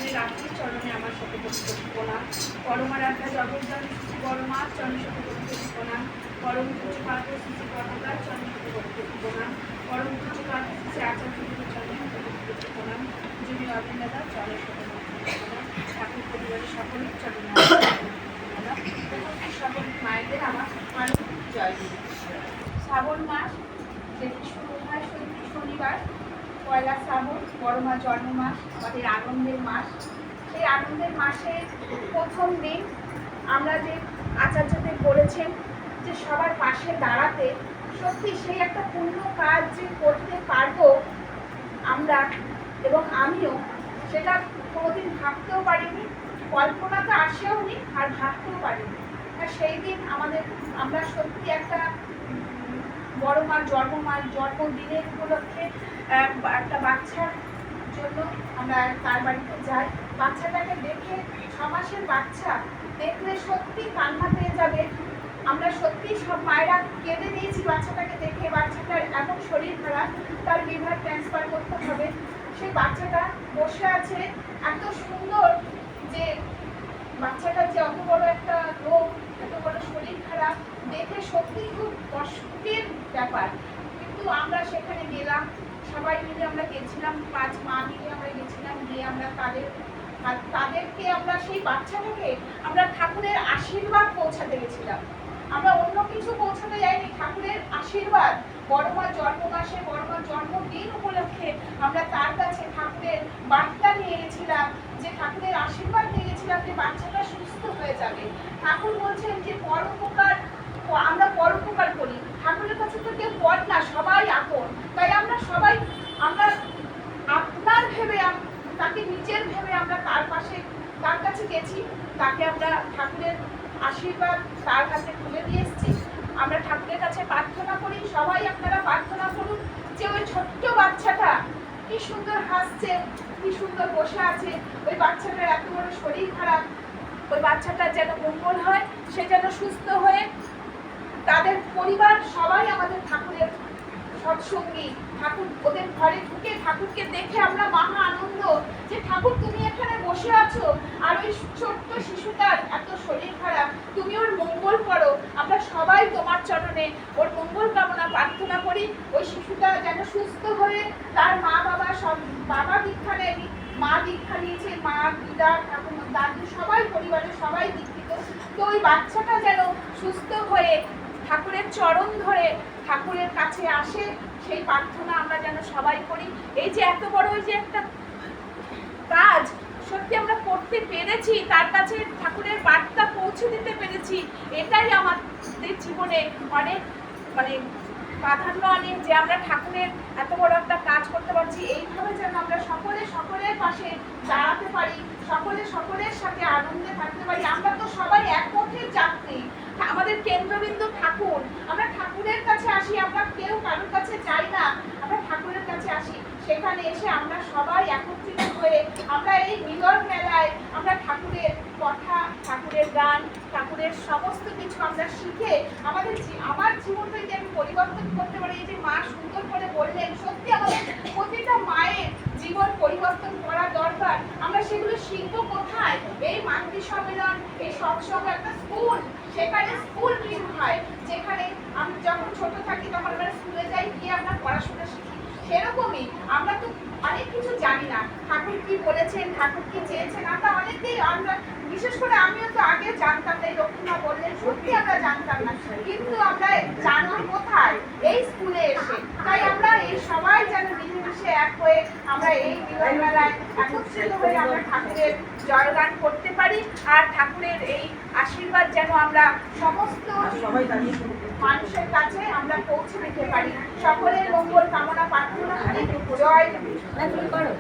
ঠাকুরের রাত্রি চরণে আমার শতকোটি প্রণাম। পরমারাধ্যা জগজ্জন পরমা চরণ শতকোটি প্রণাম। পরম পূজ্য পাঠ শ্রী কর্মকার চরণ শতকোটি প্রণাম। পরম পূজ্য পাঠ শ্রী আচার্য চরণ শতকোটি প্রণাম। যিনি অভিনেতা চরণ শতকোটি প্রণাম। ঠাকুর পরিবারের সকলের চরণে সকল মায়েদের আমার জয়। শ্রাবণ মাস যেটি শুরু হয় শনিবার পয়লা শ্রাবণ, বড় মা জন্ম মাস, আমাদের আনন্দের মাস। সেই আনন্দের মাসের প্রথম দিন আমরা যে আচার্যদের বলেছেন যে সবার পাশে দাঁড়াতে, সত্যি সেই একটা পূর্ণ কাজ যে করতে পারবো আমরা এবং আমিও, সেটা কোনোদিন ভাবতেও পারিনি, কল্পনাতে আসেও নি আর ভাবতেও পারিনি। আর সেই দিন আমরা সত্যি একটা বড় মার জন্মদিনের উপলক্ষে একটা বাচ্চার জন্য আমরা তার বাড়িতে যাই। বাচ্চাটাকে দেখে, 6 মাসের বাচ্চা দেখলে সত্যি কান্না পেয়ে যাবে। আমরা সত্যি সব মায়েরা কেঁদে দিয়েছি বাচ্চাটাকে দেখে। বাচ্চাটার এমন শরীর খারাপ, তার লিভার ট্রান্সফার করতে হবে। সেই বাচ্চাটা বসে আছে, এত সুন্দর যে বাচ্চাটার যে অত বড় একটা রোগ, এত বড় শরীর খারাপ দেখে সত্যি খুব কষ্টের ব্যাপার। কিন্তু আমরা সেখানে গেলাম, সবাই মিলে আমরা গেছিলাম, 5 মা মিলে আমরা গেছিলাম। গিয়ে আমরা তাদেরকে আমরা সেই বাচ্চাটাকে আমরা ঠাকুরের আশীর্বাদ পৌঁছাতে গেছিলাম। আমরা অন্য কিছু পৌঁছাতে যাইনি, ঠাকুরের আশীর্বাদ। বড় মার জন্ম মাসে, বড় মার জন্মদিন উপলক্ষে আমরা তার কাছে ঠাকুরের বার্তা নিয়ে গেছিলাম, যে ঠাকুরের আশীর্বাদ নিয়ে গেছিলাম যে বাচ্চাটা সুস্থ হয়ে যাবে। ঠাকুর বলছেন যে আমরা পরোপকার করি। ঠাকুরের কাছে তো কেউ পর না, সবাই আপন। তাই আমরা সবাই আপনার ভেবে, তাকে নিজের ভেবে আমরা তার কাছে গেছি। তাকে আমরা ঠাকুরের আশীর্বাদ তার কাছে তুলে দিয়ে এসেছি। আমরা ঠাকুরের কাছে প্রার্থনা করি, সবাই আপনারা প্রার্থনা করুন যে ওই ছোট্ট বাচ্চাটা কি সুন্দর হাসছে, কি সুন্দর বসে আছে। ওই বাচ্চাটার এত বড় শরীর খারাপ, ওই বাচ্চাটার যেন মঙ্গল হয়, সে যেন সুস্থ হয়ে তাদের পরিবার সবাই আমাদের ঠাকুরের সৎসঙ্গী। ঠাকুর ওদের ঘরে ঢুকে ঠাকুরকে দেখে আমরা মহা আনন্দ যে ঠাকুর তুমি এখানে বসে আছো, আর ওই ছোট্ট শিশুটার এত শরীর খারাপ, তুমি ওর মঙ্গল করো। আমরা সবাই তোমার চরণে ওর মঙ্গল কামনা প্রার্থনা করি। ওই শিশুটা যেন সুস্থ হয়ে তার মা বাবা সব, বাবা দীক্ষা নেয়নি, মা দীক্ষা নিয়েছে, মা দিদা ঠাকুর দাদু সবাই পরিবারের সবাই দীক্ষিত। তো ওই বাচ্চাটা যেন সুস্থ হয়ে ঠাকুরের চরণ ধরে ঠাকুরের কাছে আসে, সেই প্রার্থনা আমরা যেন সবাই করি। এই যে এত বড় ওই যে একটা কাজ সত্যি আমরা করতে পেরেছি, তার কাছে ঠাকুরের বার্তা পৌঁছে দিতে পেরেছি, এটাই আমাদের জীবনে অনেক প্রাধান্য আনে যে আমরা ঠাকুরের এত বড় একটা কাজ করতে পারছি। এইভাবে যেন আমরা সকলের পাশে দাঁড়াতে পারি, সকলের সাথে আনন্দে থাকতে পারি। আমরা তো সবাই এক পথের যাত্রী, আমাদের কেন্দ্রবিন্দু ঠাকুর। আমরা ঠাকুরের কাছে আসি, আমরা কেউ কারোর কাছে যাই না, আমরা ঠাকুরের কাছে আসি। সেখানে এসে আমরা সবাই একত্রিত হয়ে আমরা এই মিলন মেলায় আমরা ঠাকুরের কথা, ঠাকুরের গান, ঠাকুরের সমস্ত কিছু আমরা শিখে আমার জীবনটা যদি আমি পরিবর্তন করতে পারি, এই যে মা সুন্দর করে বললেন, সত্যি আমাদের প্রতিটা মায়ের জীবন পরিবর্তন করা দরকার। আমরা সেগুলো শিখবো কোথায়? এই মাতৃ সম্মেলন, এই সৎসঙ্গ একটা স্কুল, সেখানে স্কুল ট্রিপ হয়, যেখানে আমি যখন ছোট থাকি তখন আমরা স্কুলে যাই, গিয়ে আমরা পড়াশোনা শিখি। সেরকমই আমরা তো অনেক কিছু জানি না, ঠাকুর কি বলেছেন, ঠাকুর কি চেয়েছেন, আমরা অনেকেই, আমরা বিশেষ করে আমিও তো আগে জানতাম না, এই লক্ষ্মীমা বললেন সত্যি আমরা জানতাম না, কিন্তু আমরা জানবো কোথায়? এই স্কুলে এসে। তাই আমরা এই সবাই যেন মিলেমিশে এক হয়ে আমরা এই মিলন মেলায় একত্রিত হয়ে আমরা ঠাকুরের জয়গান করতে পারি, আর ঠাকুরের এই আশীর্বাদ যেন আমরা সমস্ত মানুষের কাছে আমরা পৌঁছে দিতে পারি। সকলের মঙ্গল কামনা প্রার্থনা করি। জয়।